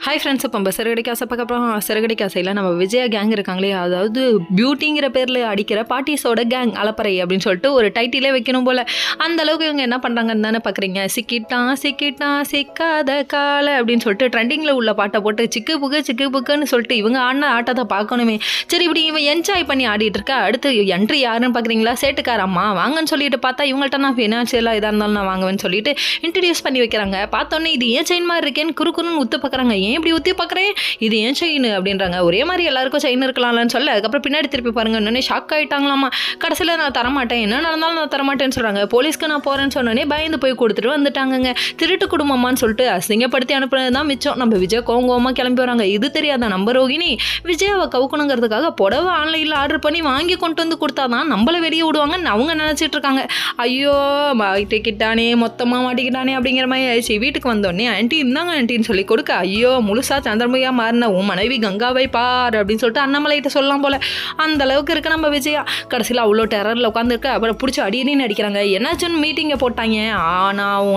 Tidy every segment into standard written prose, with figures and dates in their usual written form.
Hi friends, இப்போ நம்ம சிறுகடி காசை பார்க்க போகிறோம். சிறுகடி காசையில் நம்ம விஜயா கேங் இருக்காங்களே, அதாவது பியூட்டிங்கிற பேரில் அடிக்கிற பாட்டிஸோட கேங் அலப்பறை அப்படின்னு சொல்லிட்டு ஒரு டைட்டிலே வைக்கணும் போல். அந்த அளவுக்கு இவங்க என்ன பண்ணுறாங்கன்னு தானே பார்க்குறீங்க. சிக்கிட்டான் சிக்காத காலை அப்படின்னு சொல்லிட்டு ட்ரெண்டிங்கில் உள்ள பாட்டை போட்டு சிக்கு புக்குன்னு சொல்லிட்டு இவங்க ஆடின ஆட்டத்தை பார்க்கணுமே. சரி, இப்படி இவன் என்ஜாய் பண்ணி ஆடிட்டு இருக்கா. அடுத்து என்ட்ரி யாருன்னு பார்க்குறீங்களா? சேட்டுக்கார அம்மா வாங்கன்னு சொல்லிட்டு பார்த்தா இவங்கள்ட்ட நான் ஃபினான்ஷியலாக எதாக இருந்தாலும் நான் வாங்குவேன்னு சொல்லிட்டு இன்ட்ரடியூஸ் பண்ணி வைக்கிறாங்க. பார்த்தோன்னே இது ஏன் செயின் மாதிரி இருக்கேன்னு குறுக்குன்னு உத்து பார்க்குறாங்க. ஏன் இப்படி ஊற்றி பார்க்குறேன், இது ஏன் செயின் அப்படின்றாங்க. ஒரே மாதிரி எல்லாருக்கும் செயின் இருக்கலாம்னு சொல்ல அதுக்கப்புறம் பின்னாடி திருப்பி பாருங்க, இன்னொன்னே ஷாக் ஆகிட்டாங்களாமா. கடைசியில் நான் தரமாட்டேன், என்ன நடந்தாலும் நான் தரமாட்டேன்னு சொல்கிறாங்க. போலீஸ்க்கு நான் போகிறேன்னு சொன்னோன்னே பயந்து போய் கொடுத்துட்டு வந்துட்டாங்கங்க. திருட்டு குடும்பமான்னு சொல்லிட்டு அசிங்கப்படுத்தி அனுப்புனது தான் மிச்சம். நம்ம விஜய் கோவமாக கிளம்பி வராங்க. இது தெரியாத நம்ம ரோகிணி விஜயாவை கவுக்கணுங்கிறதுக்காக புடவை ஆன்லைனில் ஆர்டர் பண்ணி வாங்கி கொண்டு வந்து கொடுத்தாதான் நம்மளை வெளியே விடுவாங்கன்னு அவங்க நினச்சிட்டு இருக்காங்க. ஐயோ மாட்டிக்கிட்டானே, மொத்தமாக மாட்டிக்கிட்டானே அப்படிங்கிற மாதிரி ஆயிடுச்சு. வீட்டுக்கு வந்தோடனே ஆன்ட்டி இந்தாங்க ஆன்ட்டின்னு சொல்லி கொடுக்க, ஐயோ முழுசா சந்திரமுகியா மாறின உன் மனைவி கங்காவை பார் அப்படின்னு சொல்லிட்டு அண்ணாமலைகிட்ட சொல்லலாம் போல. அந்த அளவுக்கு இருக்கு நம்ம விஜயா. கடைசியில் அவ்வளோ டெரரில் உட்காந்துருக்க. அப்புறம் பிடிச்சி அடியடின்னு அடிக்கிறாங்க. என்னாச்சுன்னு மீட்டிங்கை போட்டாங்க.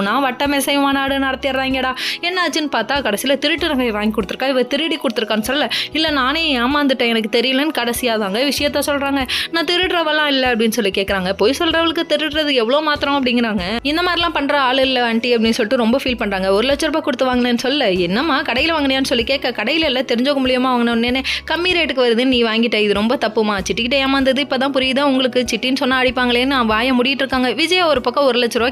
நான் வட்ட மெசை மாநாடு நடத்திடுறாங்கடா. என்னாச்சுன்னு பார்த்தா கடைசியில் திருட்டு நகை வாங்கி கொடுத்துருக்கா. இவ திருடி கொடுத்துருக்கான்னு சொல்ல, இல்லை நானே ஏமாந்துட்டேன், எனக்கு தெரியலன்னு கடைசியாக தாங்க விஷயத்த சொல்கிறாங்க. நான் திருடுறவெல்லாம் இல்லை அப்படின்னு சொல்லி கேட்குறாங்க. போய் சொல்கிறவளுக்கு திருடுறது எவ்வளோ மாத்திரம் அப்படிங்கிறாங்க. இந்த மாதிரிலாம் பண்ணுற ஆள் இல்லை ஆண்டி அப்படின்னு சொல்லிட்டு ரொம்ப ஃபீல் பண்ணுறாங்க. 1 லட்ச ரூபாய் கொடுத்து வாங்கினேன்னு சொல்ல, என்னம்மா கடையில் வாங்கினியான்னு சொல்லி கேட்க, கடையில் எல்லாம் தெரிஞ்சவங்க மூலியமாக வாங்கினோன்னே கம்மி ரேட்டுக்கு வருதுன்னு நீ வாங்கிட்ட, இது ரொம்ப தப்புமா, சிட்டிக்கிட்ட ஏமாந்தது இப்போ தான் புரியுதா உங்களுக்கு, சிட்டின்னு சொன்னால் அடிப்பாங்களேன்னு வாயை முடிட்டு இருக்காங்க. விஜய் ஒரு பக்கம் 1 லட்ச ரூபா